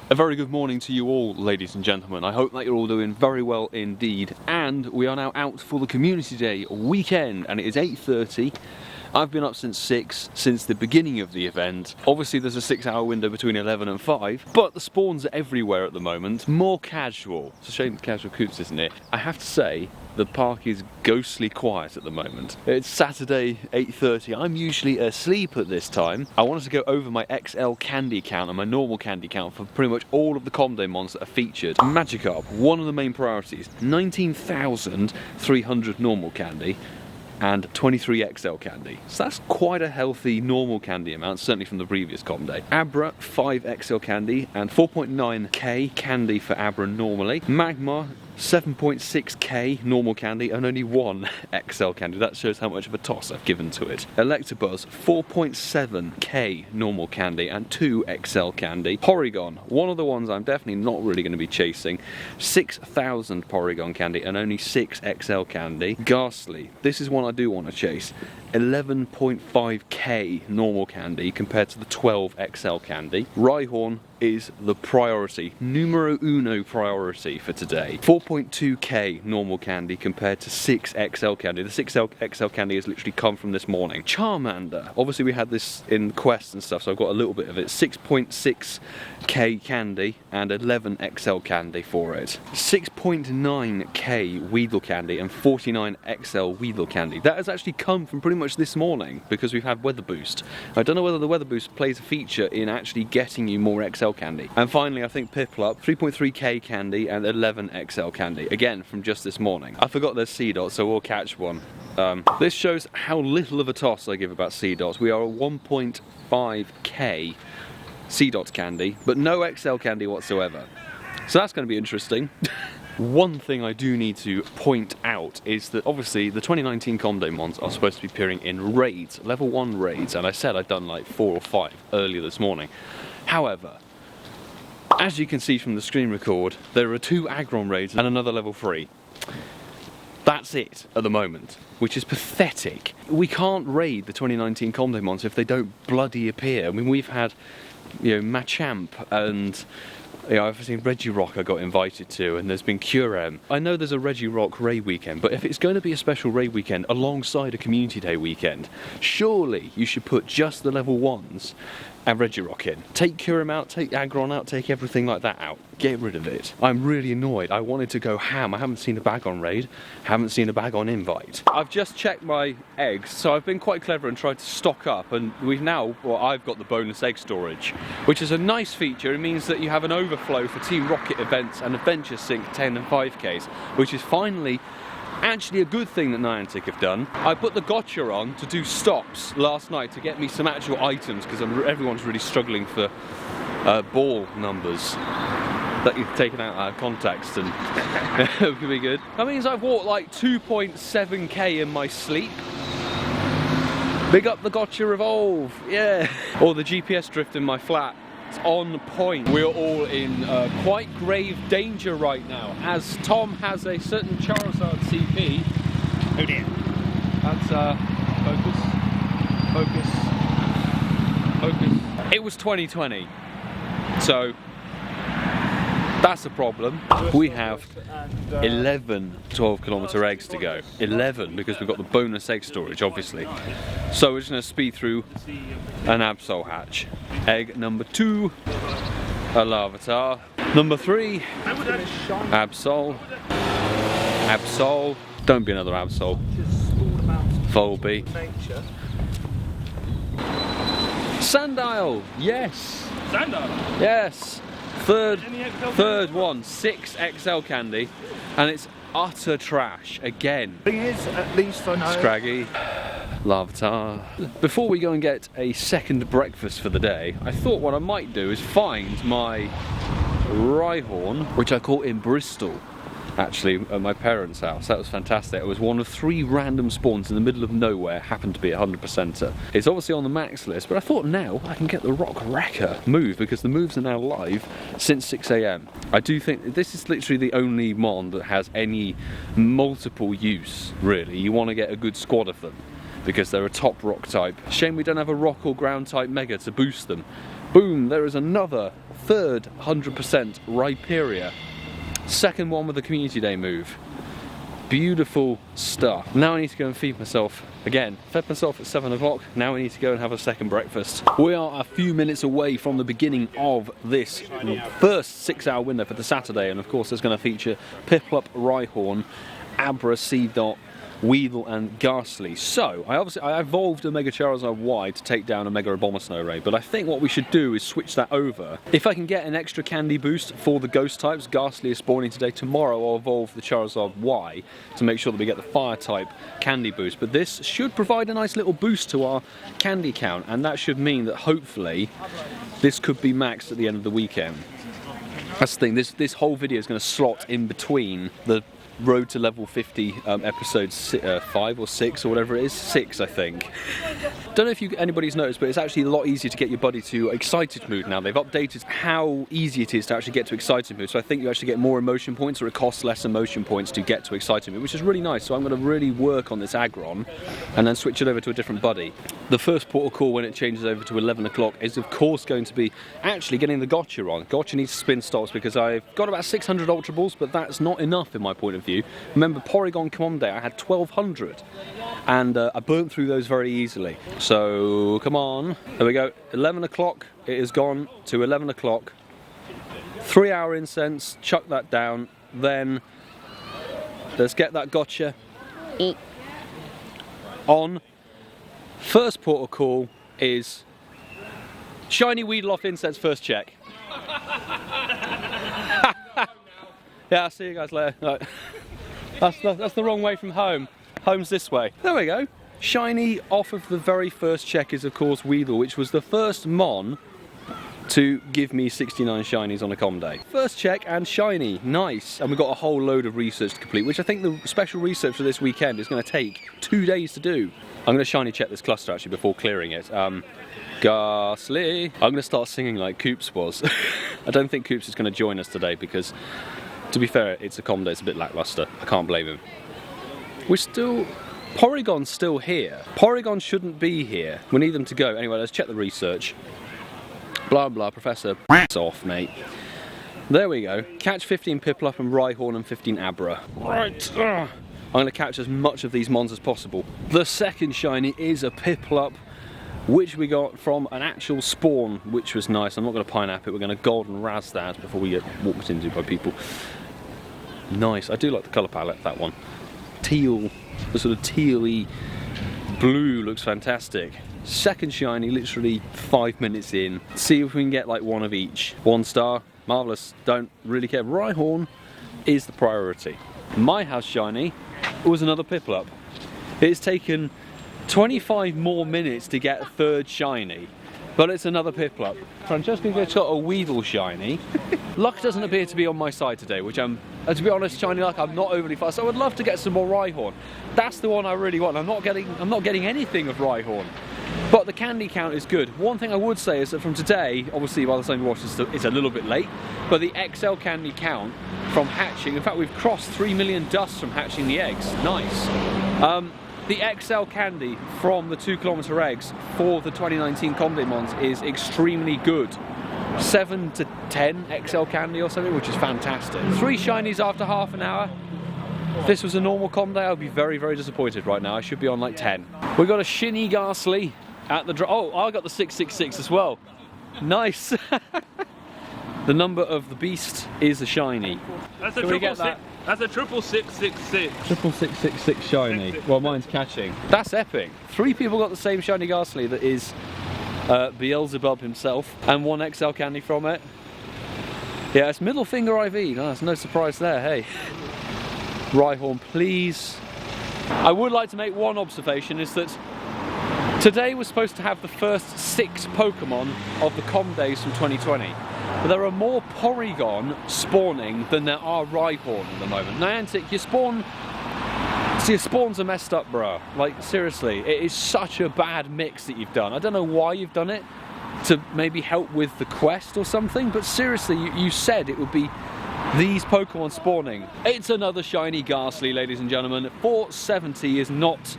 A very good morning to you all, ladies and gentlemen. I hope that you're all doing very well indeed. And we are now out for the Community Day weekend, and it is 8:30. I've been up since 6, since the beginning of the event. Obviously there's a 6-hour window between 11 and 5, but the spawns are everywhere at the moment. More casual. It's a shame casual coops, isn't it? I have to say, the park is ghostly quiet at the moment. It's Saturday, 8:30. I'm usually asleep at this time. I wanted to go over my XL candy count and my normal candy count for pretty much all of the Comdemons that are featured. Magikarp, one of the main priorities. 19,300 normal candy and 23 XL candy. So that's quite a healthy normal candy amount, certainly from the previous Com Day. Abra, 5 XL candy and 4.9k candy for Abra normally. Magmar, 7.6k normal candy and only 1 XL candy. That shows how much of a toss I've given to it. Electabuzz, 4.7k normal candy and 2 XL candy. Porygon, one of the ones I'm definitely not really going to be chasing. 6,000 Porygon candy and only 6 XL candy. Ghastly, this is one I do want to chase. 11.5k normal candy compared to the 12 XL candy. Rhyhorn is the priority, numero uno priority for today. 4.2k normal candy compared to 6 XL candy. The 6 XL candy has literally come from this morning. Charmander, obviously we had this in quests and stuff, so I've got a little bit of it. 6.6k candy and 11 XL candy for it. 6.9k Weedle candy and 49 XL Weedle candy. That has actually come from pretty much this morning because we've had weather boost. I don't know whether the weather boost plays a feature in actually getting you more XL candy. And finally, I think Piplup, 3.3k candy and 11 XL candy, again from just this morning. I forgot there's Seedot, so we'll catch one. This shows how little of a toss I give about Seedots. We are at 1.5k Seedot candy, but no XL candy whatsoever. So that's going to be interesting. One thing I do need to point out is that obviously the 2019 Comdemons are supposed to be appearing in raids, level 1 raids, and I said I'd done like 4 or 5 earlier this morning. However, as you can see from the screen record, there are 2 Aggron raids and another level 3. That's it at the moment, which is pathetic. We can't raid the 2019 Comdemons if they don't bloody appear. I mean, we've had, you know, Machamp and, you know, I've seen Regirock I got invited to, and there's been Curem. I know there's a Regirock raid weekend, but if it's going to be a special raid weekend alongside a Community Day weekend, surely you should put just the level 1s and Regirock in. Take Curem out, take Aggron out, take everything like that out. Get rid of it. I'm really annoyed. I wanted to go ham. I haven't seen a bag on raid, haven't seen a bag on invite. I've just checked my eggs, so I've been quite clever and tried to stock up, and we've now, well, I've got the bonus egg storage, which is a nice feature. It means that you have an overflow for Team Rocket events and Adventure Sync 10 and 5Ks, which is finally actually a good thing that Niantic have done. I put the gotcha on to do stops last night to get me some actual items, because everyone's really struggling for ball numbers that you've taken out of context, and it could be good. That means I've walked like 2.7k in my sleep. Big up the gotcha evolve, yeah. Or the GPS drift in my flat. It's on point. We're all in quite grave danger right now, as Tom has a certain Charizard CP. Oh dear. That's focus. It was 2020, so that's a problem. We have 11 12-kilometer eggs to go. 11, because we've got the bonus egg storage, obviously. So we're just going to speed through an Absol hatch. Egg number 2, a Larvitar. Number 3, Absol. Absol. Don't be another Absol. Volby. Sandile. Yes. Sandile. Yes. Third one, 6 XL candy, and it's utter trash again. Thing is, at least I know. Scraggy, Larvitar. Before we go and get a second breakfast for the day, I thought what I might do is find my Rhyhorn, which I caught in Bristol, actually, at my parents' house. That was fantastic. It was one of 3 random spawns in the middle of nowhere, happened to be a 100%er. It's obviously on the max list, but I thought now I can get the Rock Wrecker move, because the moves are now live since 6 AM. I do think this is literally the only mon that has any multiple use, really. You want to get a good squad of them, because they're a top rock type. Shame we don't have a rock or ground type mega to boost them. Boom, there is another third 100% Rhyperia. Second one with the community day move. Beautiful stuff. Now I need to go and feed myself again. Fed myself at 7 o'clock. Now I need to go and have a second breakfast. We are a few minutes away from the beginning of this first 6-hour window for the Saturday, and of course there's going to feature Piplup, Rhyhorn, Abra, Seedot, Weedle and Ghastly. So, I evolved a Mega Charizard Y to take down a Mega Abomasnow Ray, but I think what we should do is switch that over. If I can get an extra candy boost for the ghost types, Ghastly is spawning today. Tomorrow I'll evolve the Charizard Y to make sure that we get the fire type candy boost, but this should provide a nice little boost to our candy count, and that should mean that hopefully this could be maxed at the end of the weekend. That's the thing, this whole video is going to slot in between the Road to Level 50 episodes 5 or 6 or whatever it is. 6, I think. Don't know if anybody's noticed, but it's actually a lot easier to get your buddy to excited mood now. They've updated how easy it is to actually get to excited mood, so I think you actually get more emotion points, or it costs less emotion points to get to excited mood, which is really nice. So I'm going to really work on this Aggron and then switch it over to a different buddy. The first port of call when it changes over to 11 o'clock is of course going to be actually getting the Gotcha on. Gotcha needs spin stops because I've got about 600 Ultra Balls, but that's not enough in my point of view. Remember, Porygon Common Day I had 1200 and I burnt through those very easily. So come on, there we go. 11 o'clock, it has gone to 11 o'clock. 3-hour incense, chuck that down, then let's get that Gotcha on. First port of call is shiny Weedle off incense first check. Yeah, I'll see you guys later. Right. That's the wrong way from home. Home's this way. There we go. Shiny off of the very first check is of course Weedle, which was the first Mon to give me 69 shinies on a com day. First check and shiny, nice. And we've got a whole load of research to complete, which I think the special research for this weekend is going to take 2 days to do. I'm going to shiny check this cluster actually before clearing it. Ghastly. I'm going to start singing like Coops was. I don't think Coops is going to join us today because, to be fair, it's a com day, it's a bit lackluster. I can't blame him. We're still... Porygon's still here. Porygon shouldn't be here. We need them to go. Anyway, let's check the research. Blah blah, Professor off, mate. There we go. Catch 15 Piplup and Rhyhorn and 15 Abra. Right. I'm going to catch as much of these mons as possible. The second shiny is a Piplup, which we got from an actual spawn, which was nice. I'm not going to pineapple it. We're going to golden razz that before we get walked into by people. Nice. I do like the colour palette, that one. Teal, the sort of teal-y blue looks fantastic. Second shiny, literally 5 minutes in. See if we can get like one of each. 1 star, marvellous, don't really care. Rhyhorn is the priority. My house shiny was another Piplup. It's taken 25 more minutes to get a third shiny, but it's another Piplup. Francesca got a Weedle shiny. Luck doesn't appear to be on my side today, which I'm, to be honest, shiny luck, I'm not overly fast. I would love to get some more Rhyhorn. That's the one I really want. I'm not getting anything of Rhyhorn. But the candy count is good. One thing I would say is that from today, obviously by the time you watch this, it's a little bit late, but the XL candy count from hatching, in fact we've crossed 3 million dusts from hatching the eggs. Nice. The XL candy from the 2 kilometer eggs for the 2019 Comday Mons is extremely good. 7 to 10 XL candy or something, which is fantastic. 3 shinies after half an hour. If this was a normal com day, I'd be very, very disappointed right now. I should be on like 10. We got a Shinny Ghastly at the oh, I got the 666 as well. Nice. The number of the beast is a shiny. That's a triple six. That's a 666. 666 shiny. Well, mine's catching. That's epic. 3 people got the same shiny Ghastly that is Beelzebub himself, and 1 XL candy from it. Yeah, it's middle finger IV. Oh, there's no surprise there. Hey. Rhyhorn, please. I would like to make one observation, is that today was supposed to have the first 6 Pokemon of the com days from 2020. But there are more Porygon spawning than there are Rhyhorn at the moment. Niantic, your spawns are messed up, bro. Like, seriously, it is such a bad mix that you've done. I don't know why you've done it, to maybe help with the quest or something, but seriously, you said it would be these Pokemon spawning. It's another shiny Ghastly, ladies and gentlemen. 470 is not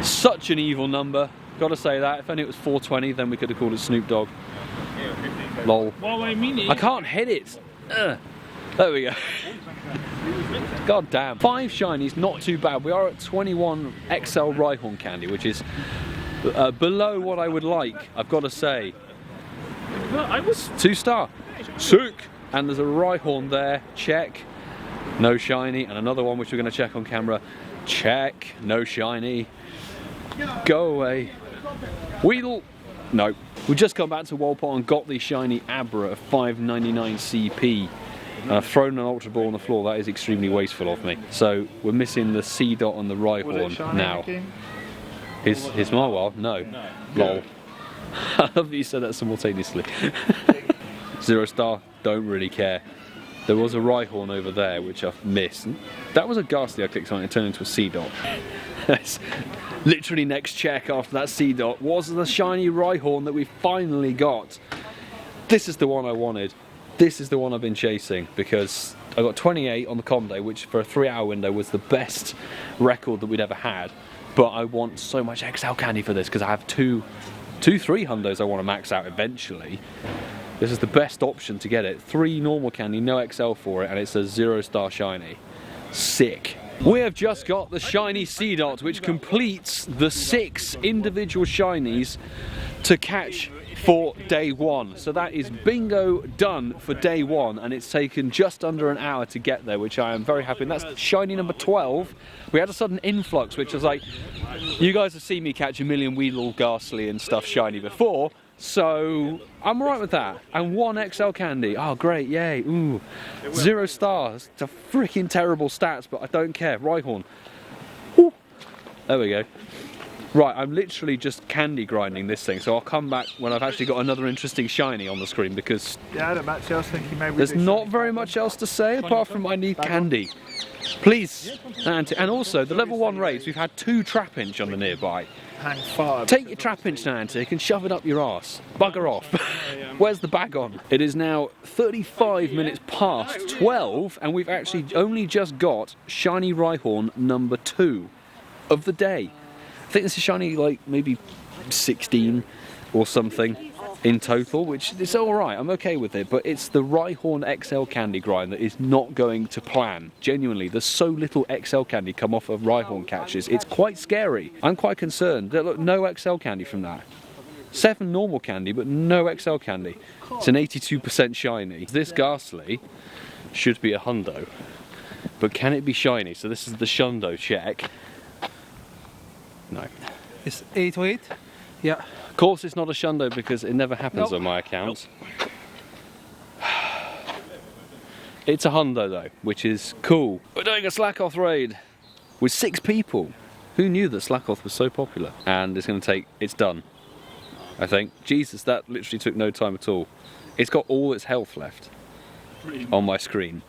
such an evil number. Gotta say that. If only it was 420, then we could have called it Snoop Dogg. Lol. Huawei Mini. I can't hit it. Ugh. There we go. God damn. 5 shinies, not too bad. We are at 21 XL Rhyhorn candy, which is below what I would like, I've got to say. Well, I was 2-star. Sick. And there's a Rhyhorn there. Check. No shiny. And another one which we're going to check on camera. Check. No shiny. Go away. Weedle. No. We just come back to Walpole and got the shiny Abra of 5.99 CP. And I've thrown an Ultra Ball on the floor. That is extremely wasteful of me. So we're missing the C dot on the Rhyhorn now. His Marwell? No. Lol. I love that you said that simultaneously. 0-star, don't really care. There was a Rhyhorn over there which I've missed. That was a Ghastly I clicked on, it turned into a C dot. Literally next check after that C dot was the shiny Rhyhorn that we finally got. This is the one I wanted. This is the one I've been chasing because I got 28 on the com day, which for a 3-hour window was the best record that we'd ever had. But I want so much XL candy for this because I have two 3 hundos I want to max out eventually. This is the best option to get it. 3 normal candy, no XL for it, and it's a 0-star shiny. Sick. We have just got the shiny C dot, which completes the 6 individual shinies to catch for day 1. So that is bingo done for day 1, and it's taken just under an hour to get there, which I am very happy. And that's shiny number 12. We had a sudden influx, which was like, you guys have seen me catch a million Weedle, Ghastly and stuff shiny before, so I'm alright with that. And 1 XL candy. Oh great, yay. Ooh. 0 stars. It's a freaking terrible stats, but I don't care. Rhyhorn. Woo. There we go. Right, I'm literally just candy grinding this thing, so I'll come back when I've actually got another interesting shiny on the screen because yeah, I was thinking maybe there's not very much else to say apart from I need candy. Please, Auntie. And also, the level 1 raids, we've had 2 Trapinch on the nearby. hang fire. Take your Trapinch now, Antic, and shove it up your arse. Bugger off. Where's the bag on? It is now 35 minutes past 12, and we've actually only just got shiny Rhyhorn number 2 of the day. I think this is shiny like maybe 16 or something in total, which is alright, I'm okay with it, but it's the Rhyhorn XL candy grind that is not going to plan. Genuinely, there's so little XL candy come off of Rhyhorn catches, it's quite scary. I'm quite concerned. Look, no XL candy from that. 7 normal candy, but no XL candy. It's an 82% shiny. This Ghastly should be a hundo, but can it be shiny? So this is the shundo check. No. It's 808? Yeah. Of course it's not a shundo because it never happens on my accounts. It's a hundo though, which is cool. We're doing a Slackoth raid with 6 people. Who knew that Slackoth was so popular? And it's going to take, it's done, I think. Jesus, that literally took no time at all. It's got all its health left on my screen.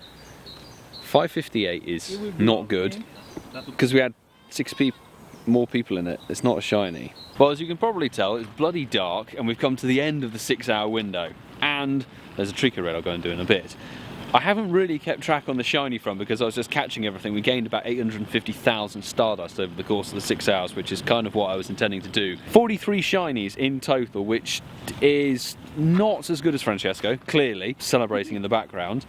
558 is not good because we had 6 people. More people in it. It's not a shiny. Well, as you can probably tell, it's bloody dark and we've come to the end of the 6-hour window. And there's a Trico raid I'll go and do in a bit. I haven't really kept track on the shiny front because I was just catching everything. We gained about 850,000 Stardust over the course of the 6 hours, which is kind of what I was intending to do. 43 shinies in total, which is not as good as Francesco, clearly, celebrating in the background.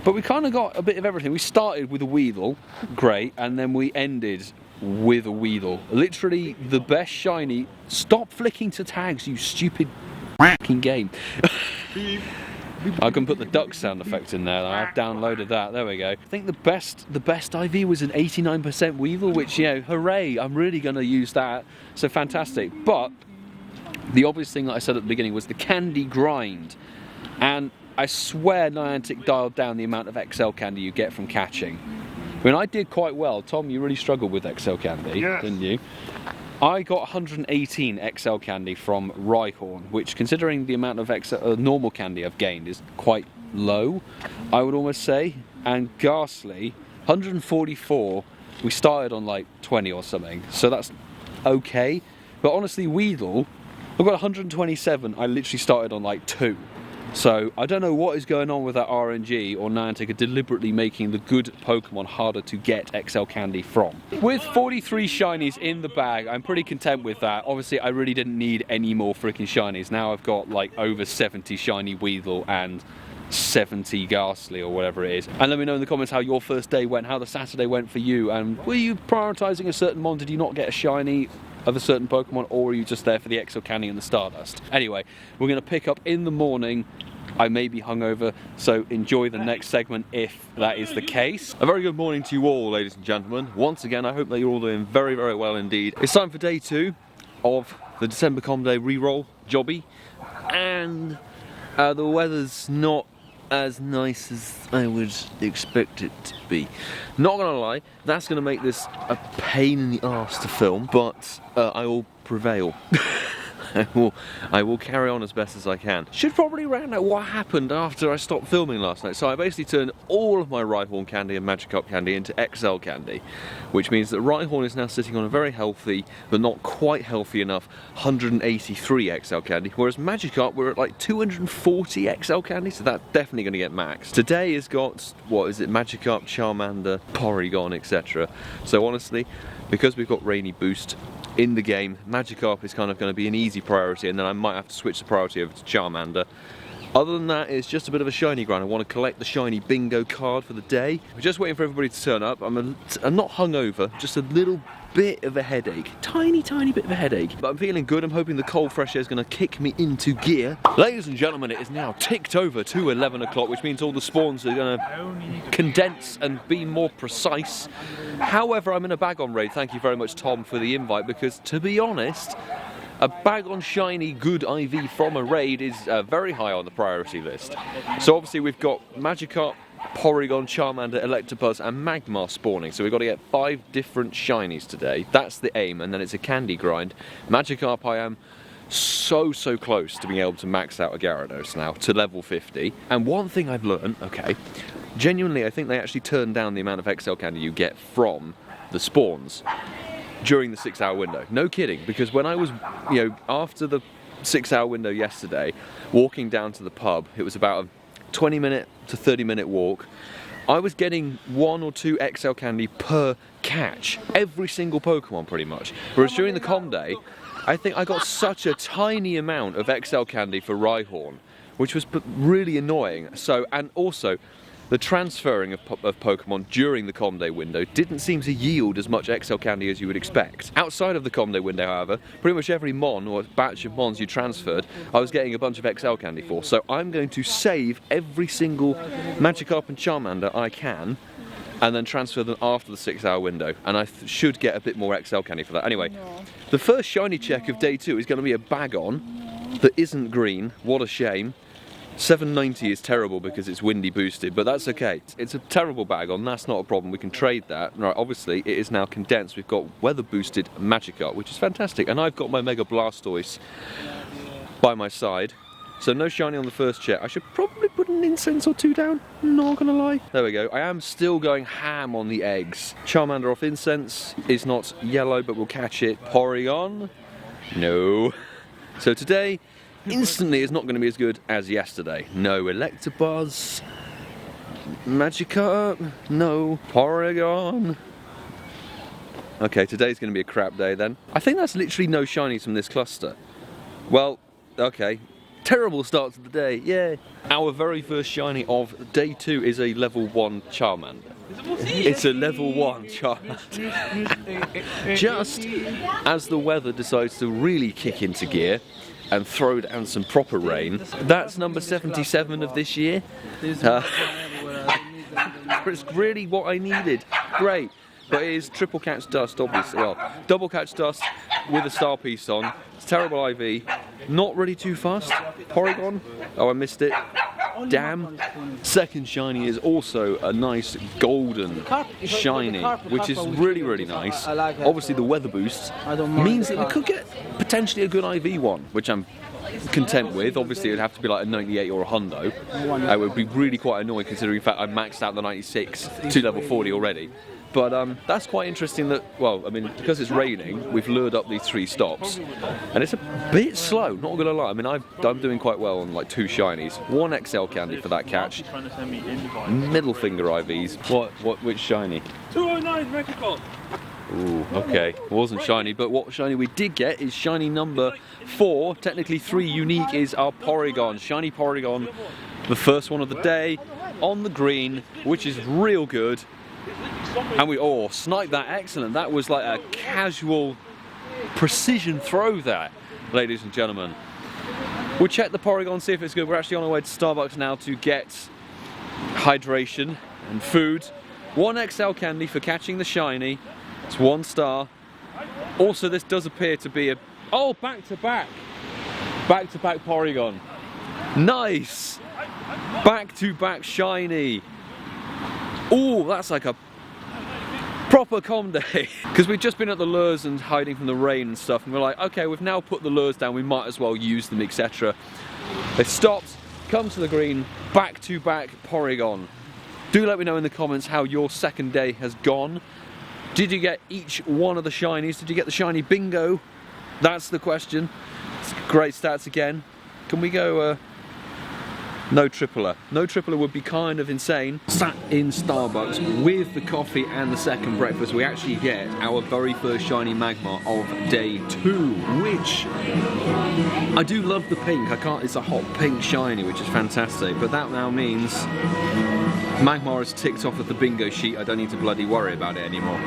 But we kind of got a bit of everything. We started with a Weedle, great, and then we ended with a Weedle. Literally the best shiny. Stop flicking to tags, you stupid f***ing game. I can put the duck sound effect in there. I've downloaded that. There we go. I think the best IV was an 89% Weevil, which, you know, hooray, I'm really going to use that. So fantastic. But the obvious thing that I said at the beginning was the candy grind. And I swear Niantic dialed down the amount of XL candy you get from catching. I mean, I did quite well. Tom, you really struggled with XL candy, didn't you? I got 118 XL candy from Rhyhorn, which, considering the amount of normal candy I've gained, is quite low, I would almost say. And Ghastly, 144. We started on like 20 or something, so that's okay. But honestly, Weedle, I've got 127. I literally started on like 2. So I don't know what is going on with that RNG or Niantic are deliberately making the good Pokemon harder to get XL candy from. With 43 shinies in the bag, I'm pretty content with that. Obviously, I really didn't need any more freaking shinies. Now I've got like over 70 shiny Weedle and 70 Ghastly or whatever it is. And let me know in the comments how your first day went, how the Saturday went for you, and were you prioritising a certain mon? Did you not get a shiny of a certain Pokemon, or are you just there for the XL candy and the Stardust? Anyway, we're going to pick up in the morning. I may be hungover, so enjoy the next segment if that is the case. A very good morning to you all, ladies and gentlemen. Once again, I hope that you're all doing very, very well indeed. It's time for day 2 of the December Com Day reroll jobby, and the weather's not as nice as I would expect it to be. Not gonna lie, that's gonna make this a pain in the arse to film, but I will prevail. I will carry on as best as I can. Should probably round out what happened after I stopped filming last night. So I basically turned all of my Rhyhorn candy and Magikarp candy into XL candy, which means that Rhyhorn is now sitting on a very healthy, but not quite healthy enough, 183 XL candy, whereas Magikarp we're at like 240 XL candy, so that's definitely going to get maxed. Today has got, what is it, Magikarp, Charmander, Porygon, etc. So honestly, because we've got Rainy Boost in the game, Magikarp is kind of going to be an easy priority, and then I might have to switch the priority over to Charmander. Other than that, it's just a bit of a shiny grind. I want to collect the shiny bingo card for the day. We're just waiting for everybody to turn up. I'm not hungover, just a little bit of a headache. Tiny bit of a headache. But I'm feeling good. I'm hoping the cold fresh air is going to kick me into gear. Ladies and gentlemen, it is now ticked over to 11 o'clock, which means all the spawns are going to condense and be more precise. However, I'm in a bag on raid. Thank you very much, Tom, for the invite, because to be honest, a bag on shiny good IV from a raid is very high on the priority list. So obviously we've got Magikarp, Porygon, Charmander, Electabuzz and Magmar spawning, so we've got to get 5 different shinies today. That's the aim, and then it's a candy grind. Magikarp, I am so close to being able to max out a Gyarados now to level 50. And one thing I've learned, okay, genuinely I think they actually turn down the amount of XL candy you get from the spawns during the 6-hour window. No kidding, because when I was, after the 6-hour window yesterday, walking down to the pub, it was about a 20-minute to 30-minute walk. I was getting 1 or 2 XL candy per catch, every single Pokemon pretty much. Whereas during the Com Day, I think I got such a tiny amount of XL candy for Rhyhorn, which was really annoying. So, and also, the transferring of Pokemon during the Com Day window didn't seem to yield as much XL candy as you would expect. Outside of the Com Day window, however, pretty much every mon or batch of mons you transferred, I was getting a bunch of XL candy for. So I'm going to save every single Magikarp and Charmander I can, and then transfer them after the 6-hour window. And I should get a bit more XL candy for that. Anyway, the first shiny check of day 2 is going to be a Bagon that isn't green. What a shame. 790 is terrible because it's windy boosted, but that's okay. It's a terrible Bagon, that's not a problem, we can trade that. Right, obviously it is now condensed, we've got weather boosted Magikarp, which is fantastic, and I've got my Mega Blastoise by my side. So no shiny on the first check. I should probably put an incense or 2 down, not gonna lie. There we go, I am still going ham on the eggs. Charmander off incense is not yellow, but we'll catch it. Porygon, no. So today, instantly is not going to be as good as yesterday. No Electabuzz, Magikarp, no Porygon. Okay, today's going to be a crap day then. I think that's literally no shinies from this cluster. Well, okay. Terrible start to the day, yay. Our very first shiny of day 2 is a level 1 Charmander. It's a level 1 Charmander. Just as the weather decides to really kick into gear and throw down some proper rain. That's number 77 of this year. It's really what I needed. Great. But it is triple catch dust, obviously. Well, double catch dust with a star piece on. It's terrible IV. Not really too fast. Porygon. Oh, I missed it. Damn. Second shiny is also a nice golden shiny, which is really nice. Obviously the weather boost means that we could get potentially a good IV one, which I'm content with. Obviously, it'd have to be like a 98 or a hundo. It would be really quite annoying considering, in fact, I maxed out the 96 to level 40 already. But that's quite interesting that, well, I mean, because it's raining, we've lured up these 3 stops, and it's a bit slow, not gonna lie. I mean, I'm doing quite well on like 2 shinies, 1 XL candy for that catch, middle finger IVs. Which shiny? 209 Megacop. Ooh, okay, it wasn't shiny, but what shiny we did get is shiny number 4, technically 3 unique, is our Porygon, shiny Porygon, the first one of the day, on the green, which is real good. And we sniped that, excellent. That was like a casual precision throw there, ladies and gentlemen. We'll check the Porygon, see if it's good. We're actually on our way to Starbucks now to get hydration and food. 1 XL candy for catching the shiny. It's 1 star. Also, this does appear to be a back-to-back Porygon. Nice. Back-to-back shiny. Oh, that's like a proper com day. Because we've just been at the lures and hiding from the rain and stuff, and we're like, okay, we've now put the lures down, we might as well use them, etc. They've stopped, come to the green, back-to-back Porygon. Do let me know in the comments how your second day has gone. Did you get each one of the shinies? Did you get the shiny bingo? That's the question. It's great stats again. Can we go no tripler? No tripler would be kind of insane. Sat in Starbucks with the coffee and the second breakfast, we actually get our very first shiny Magmar of day 2, which I do love the pink. It's a hot pink shiny, which is fantastic, but that now means Magmar is ticked off of the bingo sheet. I don't need to bloody worry about it anymore,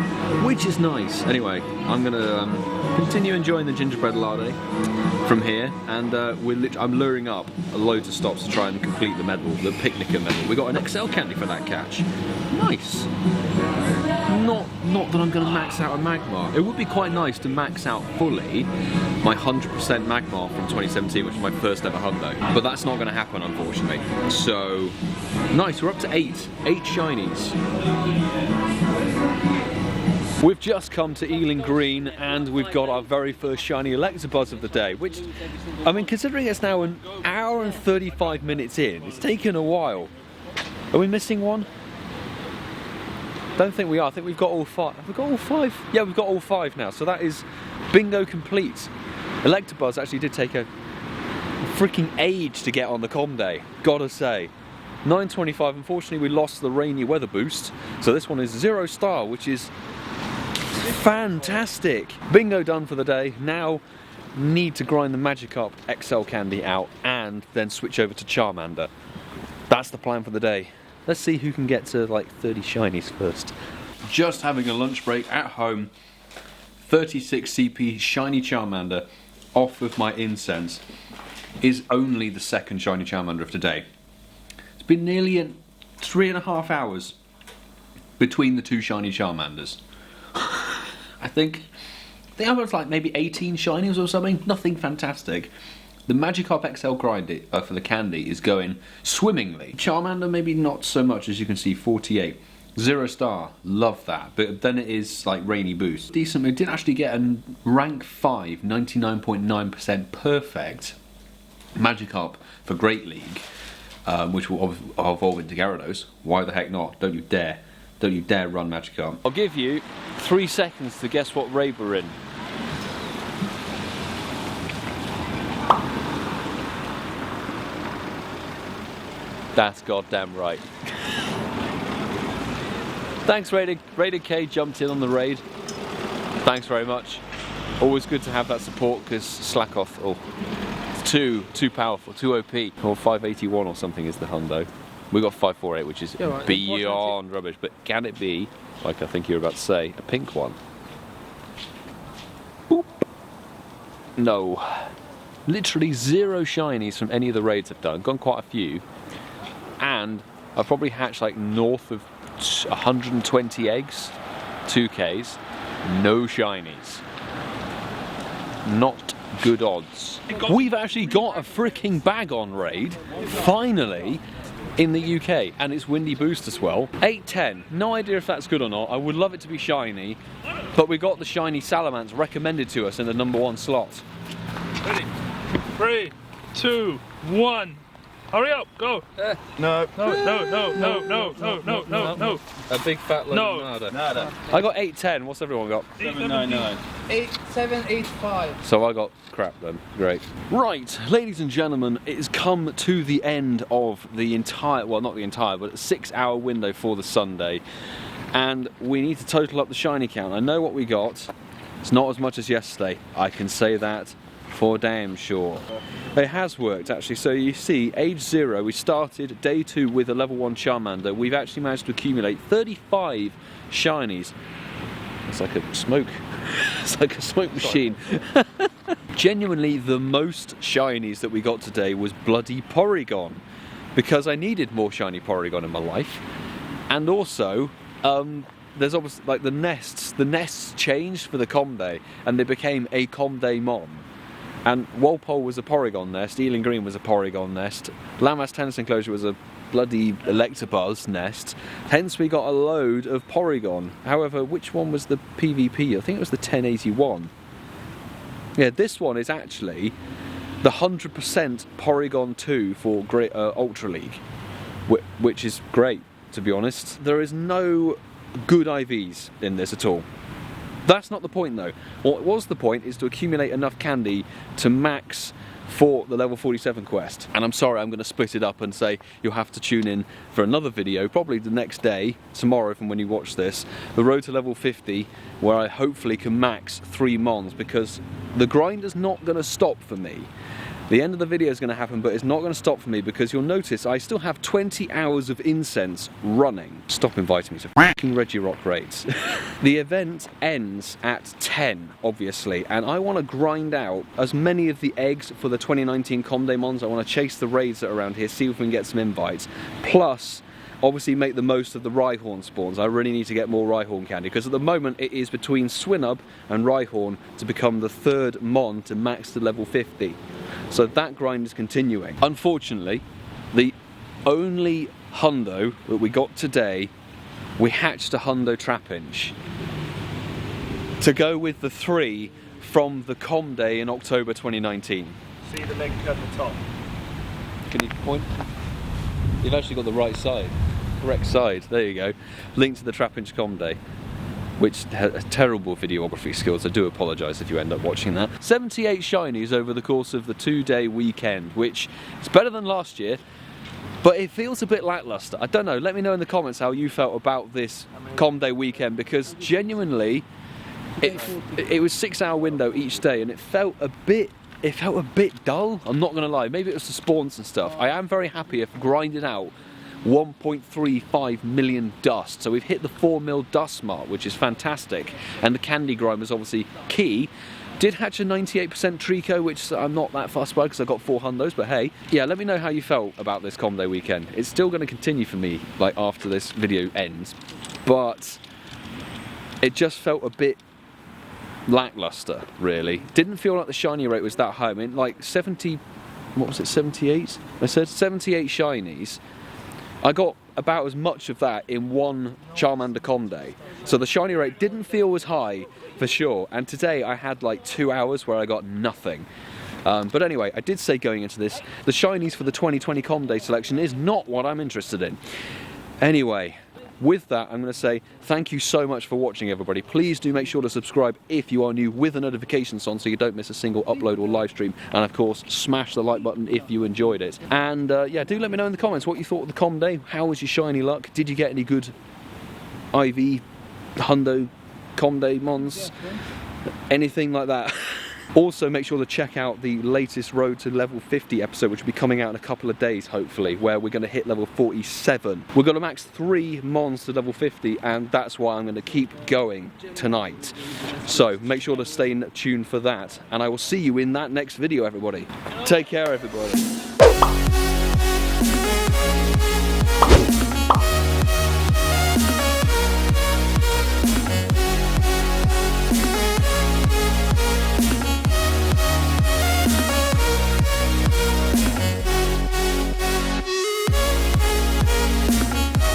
which is nice. Anyway, I'm gonna continue enjoying the gingerbread latte from here, and I'm luring up loads of stops to try and complete the medal, the picnicker medal. We got an XL candy for that catch. Nice. Not that I'm going to max out a Magmar. It would be quite nice to max out fully my 100% Magmar from 2017, which was my first ever hundo. But that's not going to happen, unfortunately. So, nice. We're up to 8 shinies. We've just come to Ealing Green and we've got our very first shiny Electabuzz of the day, which, I mean, considering it's now an hour and 35 minutes in, it's taken a while. Are we missing one? Don't think we are. I think we've got all 5. Have we got all 5? Yeah, we've got all 5 now, so that is bingo complete. Electabuzz actually did take a freaking age to get on the com day, gotta say. 9:25, unfortunately we lost the rainy weather boost, so this one is 0 star, which is fantastic. Bingo done for the day. Now need to grind the Magikarp XL candy out and then switch over to Charmander. That's the plan for the day. Let's see who can get to like 30 shinies first. Just having a lunch break at home. 36 CP shiny Charmander off of my incense is only the second shiny Charmander of today. It's been nearly 3.5 hours between the 2 shiny Charmanders. I think I was like maybe 18 shinies or something, nothing fantastic. The Magikarp XL grind for the candy is going swimmingly. Charmander maybe not so much, as you can see, 48. 0 star, love that, but then it is like rainy boost. Decent, we did actually get a rank 5, 99.9% perfect Magikarp for Great League, which will evolve into Gyarados. Why the heck not? Don't you dare. Don't you dare run Magikarp. I'll give you 3 seconds to guess what raid we're in. That's goddamn right. Thanks, Rated K jumped in on the raid. Thanks very much. Always good to have that support, because Slackoth, it's too powerful, too OP. Or 581 or something is the hundo. We got 548, which is beyond rubbish, but can it be, like I think you're about to say, a pink one? Boop. No. Literally 0 shinies from any of the raids I've done. Gone quite a few. And I've probably hatched like north of 120 eggs, 2Ks, no shinies. Not good odds. We've actually got a freaking bag on raid, finally, in the UK, and it's windy boost as well. 810, no idea if that's good or not. I would love it to be shiny, but we got the shiny Salamence recommended to us in the #1 slot. Ready? 3, 2, 1. Hurry up, go. No. No. A big fat load No. of nada. Nada. I got 810. What's everyone got? 799. 8785. So I got crap then. Great. Right, ladies and gentlemen, it has come to the end of the entire, well, not the entire, but a 6-hour window for the Sunday. And we need to total up the shiny count. I know what we got. It's not as much as yesterday. I can say that for damn sure. It has worked actually. So you see, age 0, we started day 2 with a level 1 Charmander. We've actually managed to accumulate 35 shinies. It's like a smoke. It's like a smoke machine. Genuinely, the most shinies that we got today was bloody Porygon, because I needed more shiny Porygon in my life. And also, there's obviously like the nests changed for the Comday, and they became a Comday Mon. And Walpole was a Porygon nest, Ealing Green was a Porygon nest, Lammas Tennis Enclosure was a bloody Electabuzz nest, hence we got a load of Porygon. However, which one was the PvP? I think it was the 1081. Yeah, this one is actually the 100% Porygon 2 for Ultra League, which is great, to be honest. There is no good IVs in this at all. That's not the point though. What was the point is to accumulate enough candy to max for the level 47 quest. And I'm sorry, I'm going to split it up and say you'll have to tune in for another video, probably the next day, tomorrow from when you watch this, the road to level 50, where I hopefully can max 3 Mons, because the grind is not going to stop for me. The end of the video is going to happen, but it's not going to stop for me, because you'll notice I still have 20 hours of incense running. Stop inviting me to f***ing Regirock raids. The event ends at 10, obviously, and I want to grind out as many of the eggs for the 2019 Comday Mons. I want to chase the raids that are around here, see if we can get some invites. Plus, obviously make the most of the Rhyhorn spawns. I really need to get more Rhyhorn candy, because at the moment it is between Swinub and Rhyhorn to become the 3rd Mon to max to level 50. So that grind is continuing. Unfortunately, the only hundo that we got today, we hatched a hundo Trapinch to go with the 3 from the Comday in October 2019. See the link at the top. Can you point? You've actually got the right side. Correct side, there you go. Link to the Trapinch Comday, which has terrible videography skills. I do apologise if you end up watching that. 78 shinies over the course of the 2-day weekend, which is better than last year, but it feels a bit lacklustre. I don't know, let me know in the comments how you felt about this Comday weekend, because genuinely, it was 6-hour window each day, and it felt a bit dull, I'm not going to lie. Maybe it was the spawns and stuff. I am very happy if grinding out 1.35 million dust. So we've hit the 4 mil dust mark, which is fantastic. And the candy grind was obviously key. Did hatch a 98% Trico, which I'm not that fussed by because I got 4 hundos, but hey. Yeah, let me know how you felt about this Comday weekend. It's still going to continue for me, like after this video ends. But it just felt a bit lackluster, really. Didn't feel like the shiny rate was that high. I mean, like 70, what was it, 78? I said 78 shinies. I got about as much of that in one Charmander Comday. So the shiny rate didn't feel as high, for sure. And today I had like 2 hours where I got nothing. But anyway, I did say going into this, the shinies for the 2020 Comday selection is not what I'm interested in. Anyway, with that, I'm going to say thank you so much for watching, everybody. Please do make sure to subscribe if you are new, with the notifications on so you don't miss a single upload or live stream. And of course, smash the like button if you enjoyed it. And yeah, do let me know in the comments what you thought of the Comday. How was your shiny luck? Did you get any good IV, Hundo, Comday Mons? Anything like that? Also, make sure to check out the latest Road to Level 50 episode, which will be coming out in a couple of days, hopefully, where we're going to hit level 47. We're going to max 3 Mons to level 50, and that's why I'm going to keep going tonight. So, make sure to stay tuned for that, and I will see you in that next video, everybody. Take care, everybody.